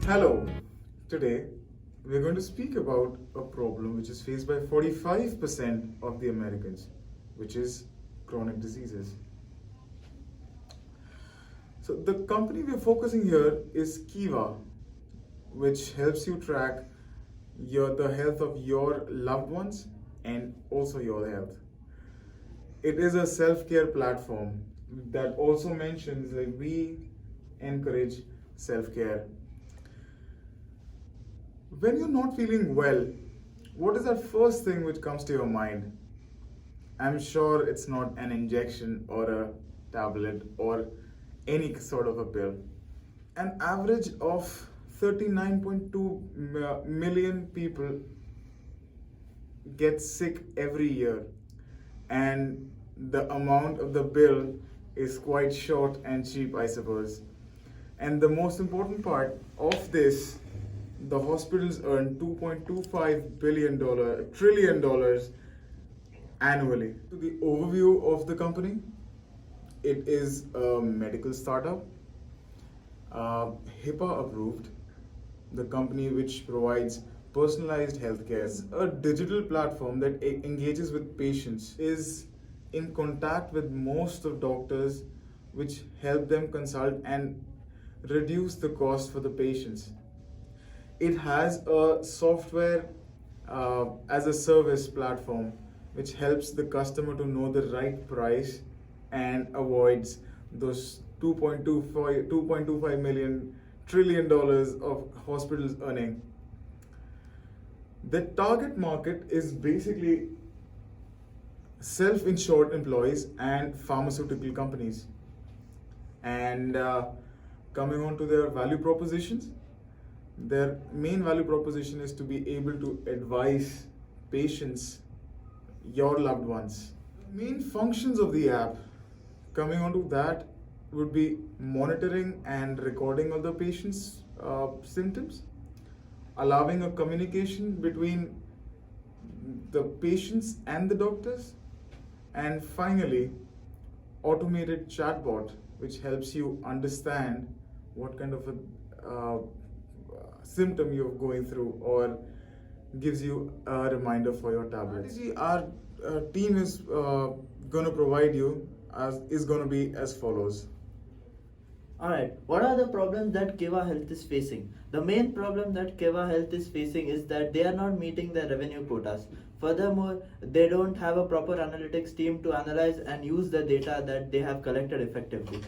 Hello. Today we're going to speak about a problem which is faced by 45% of the Americans, which is chronic diseases. So the company we're focusing here is Keva, which helps you track the health of your loved ones and also your health. It is a self-care platform that also mentions that we encourage self-care. When you're not feeling well, what is that first thing which comes to your mind? I'm sure it's not an injection or a tablet or any sort of a pill. An average of 39.2 million people get sick every year, and the amount of the bill is quite short and cheap, I suppose. And the most important part of this, the hospitals earn $2.25 trillion annually. To the overview of the company, it is a medical startup, HIPAA approved, the company which provides personalized healthcare. It's a digital platform that engages with patients, is in contact with most of doctors, which help them consult and reduce the cost for the patients. It has a software as a service platform which helps the customer to know the right price and avoids those 2.25 million trillion dollars of hospitals earning. The target market is basically self-insured employees and pharmaceutical companies. And coming on to their value propositions, their main value proposition is to be able to advise patients, your loved ones. Main functions of the app, coming on to that, would be monitoring and recording of the patient's symptoms, allowing a communication between the patients and the doctors, and finally, automated chatbot, which helps you understand what kind of a symptom you're going through or gives you a reminder for your tablets. Our team is going to provide you is going to be as follows. Alright, what are the problems that Keva Health is facing? The main problem that Keva Health is facing is that they are not meeting their revenue quotas. Furthermore, they don't have a proper analytics team to analyze and use the data that they have collected effectively.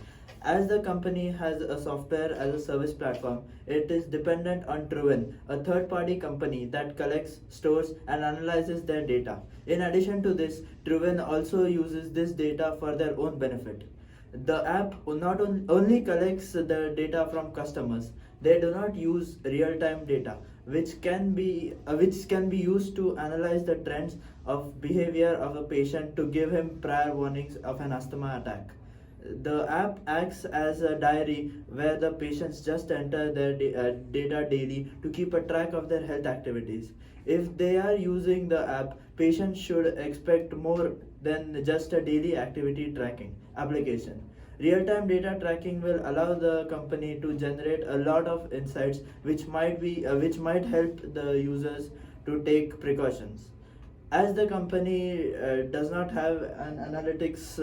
As the company has a software as a service platform, it is dependent on Truven, a third-party company that collects, stores, and analyzes their data. In addition to this, Truven also uses this data for their own benefit. The app not only collects the data from customers, they do not use real-time data, which can be used to analyze the trends of behavior of a patient to give him prior warnings of an asthma attack. The app acts as a diary where the patients just enter their data daily to keep a track of their health activities. If they are using the app, patients should expect more than just a daily activity tracking application. Real-time data tracking will allow the company to generate a lot of insights which might help the users to take precautions. As the company does not have an analytics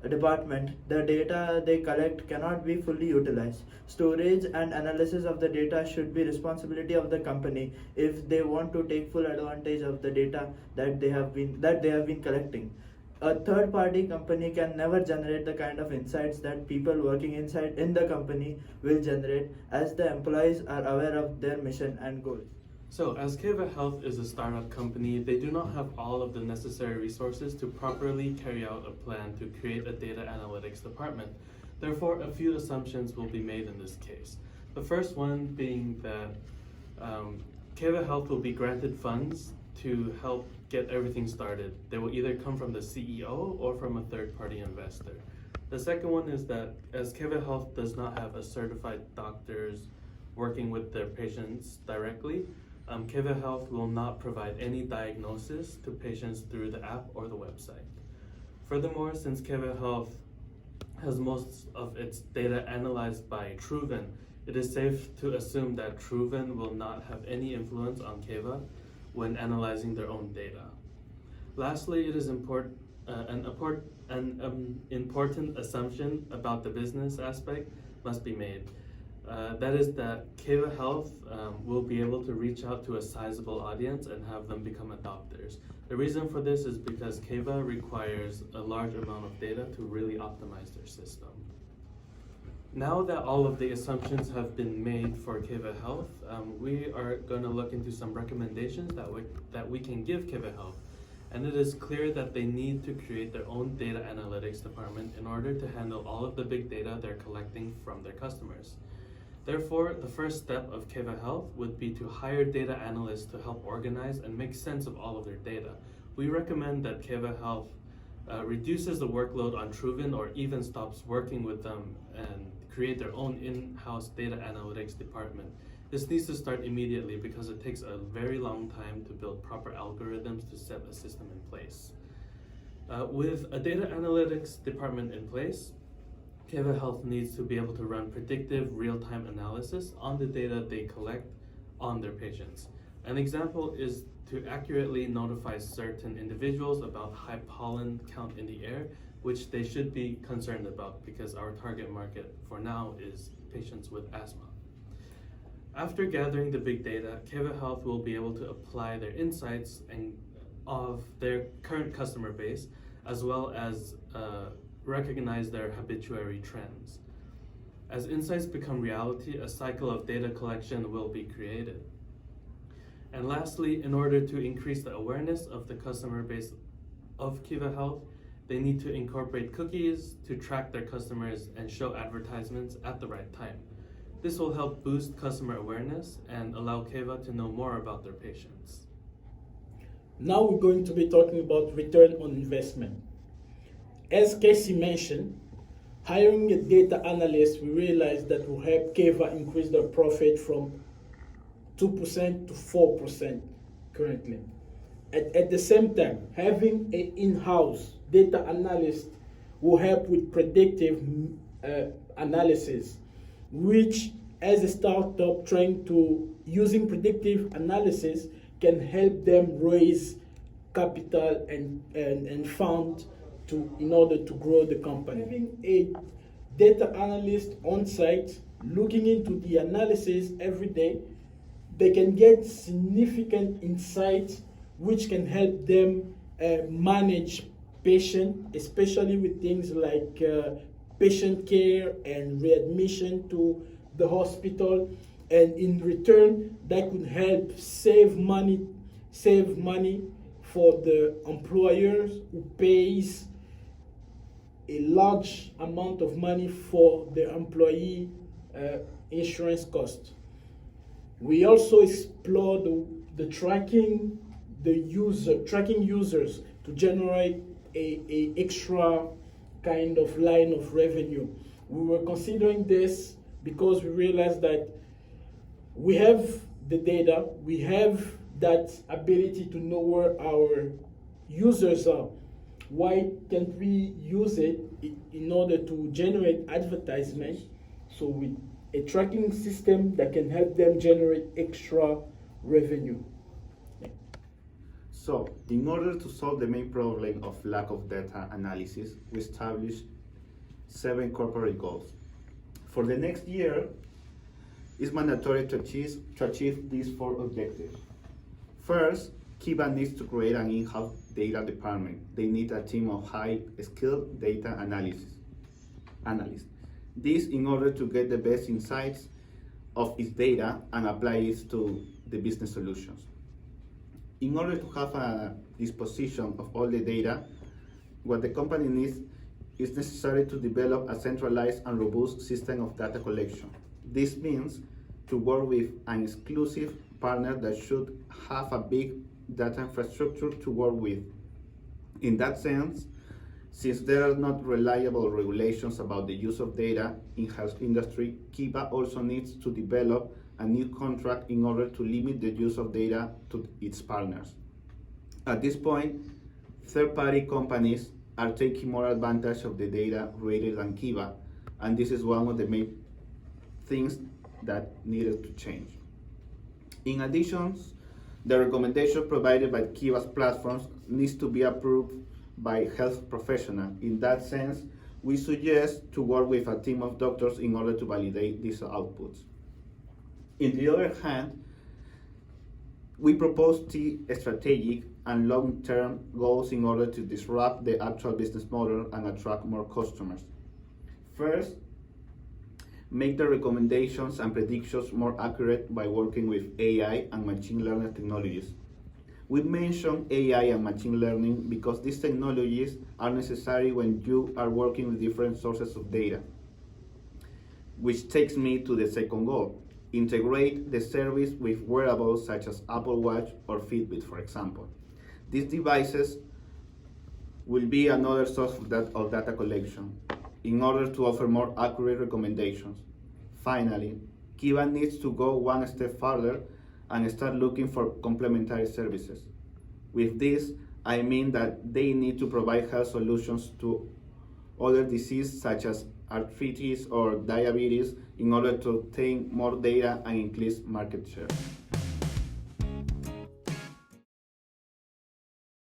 department, the data they collect cannot be fully utilized. Storage and analysis of the data should be responsibility of the company if they want to take full advantage of the data that they have been collecting. A third party company can never generate the kind of insights that people working inside in the company will generate, as the employees are aware of their mission and goals. So, as Keva Health is a startup company, they do not have all of the necessary resources to properly carry out a plan to create a data analytics department. Therefore, a few assumptions will be made in this case. The first one being that Keva Health will be granted funds to help get everything started. They will either come from the CEO or from a third-party investor. The second one is that as Keva Health does not have a certified doctors working with their patients directly, Keva Health will not provide any diagnosis to patients through the app or the website. Furthermore, since Keva Health has most of its data analyzed by Truven, It is safe to assume that Truven will not have any influence on Keva when analyzing their own data. Lastly, it is an important assumption about the business aspect must be made. That is that Keva Health will be able to reach out to a sizable audience and have them become adopters. The reason for this is because Keva requires a large amount of data to really optimize their system. Now that all of the assumptions have been made for Keva Health, we are going to look into some recommendations that we can give Keva Health. And it is clear that they need to create their own data analytics department in order to handle all of the big data they're collecting from their customers. Therefore, the first step of Keva Health would be to hire data analysts to help organize and make sense of all of their data. We recommend that Keva Health reduces the workload on Truven or even stops working with them and create their own in-house data analytics department. This needs to start immediately because it takes a very long time to build proper algorithms to set a system in place. With a data analytics department in place, Keva Health needs to be able to run predictive real-time analysis on the data they collect on their patients. An example is to accurately notify certain individuals about high pollen count in the air, which they should be concerned about because our target market for now is patients with asthma. After gathering the big data, Keva Health will be able to apply their insights of their current customer base, as well as recognize their habituary trends. As insights become reality, a cycle of data collection will be created. And lastly, in order to increase the awareness of the customer base of Keva Health, they need to incorporate cookies to track their customers and show advertisements at the right time. This will help boost customer awareness and allow Keva to know more about their patients. Now we're going to be talking about return on investment. As Casey mentioned, hiring a data analyst, we realized that will help Keva increase their profit from 2% to 4% currently. At the same time, having an in-house data analyst will help with predictive analysis, which as a startup trying to using predictive analysis can help them raise capital and fund in order to grow the company. Having a data analyst on site looking into the analysis every day, they can get significant insights which can help them manage patient, especially with things like patient care and readmission to the hospital, and in return that could help save money for the employers who pays a large amount of money for the employee insurance cost. We also explore the tracking users to generate a extra kind of line of revenue. We were considering this because we realized that we have the data, we have that ability to know where our users are. Why can't we use it in order to generate advertisement? So with a tracking system that can help them generate extra revenue. So, in order to solve the main problem of lack of data analysis, we established 7 corporate goals. For the next year, it's mandatory to achieve these 4 objectives. First, Keva needs to create an in-house data department. They need a team of high-skilled data analysts. This in order to get the best insights of its data and apply it to the business solutions. In order to have a disposition of all the data, what the company needs is necessary to develop a centralized and robust system of data collection. This means to work with an exclusive partner that should have a big data infrastructure to work with. In that sense, since there are not reliable regulations about the use of data in health industry, Keva also needs to develop a new contract in order to limit the use of data to its partners. At this point, third-party companies are taking more advantage of the data rather than Keva, and this is one of the main things that needed to change. In addition, the recommendation provided by Keva's platforms needs to be approved by health professionals. In that sense, we suggest to work with a team of doctors in order to validate these outputs. On the other hand, we propose strategic and long-term goals in order to disrupt the actual business model and attract more customers. First, make the recommendations and predictions more accurate by working with AI and machine learning technologies. We mention AI and machine learning because these technologies are necessary when you are working with different sources of data. Which takes me to the second goal: integrate the service with wearables such as Apple Watch or Fitbit, for example. These devices will be another source of data collection in order to offer more accurate recommendations. Finally, Keva needs to go one step further and start looking for complementary services. With this, I mean that they need to provide health solutions to other diseases such as arthritis or diabetes in order to obtain more data and increase market share.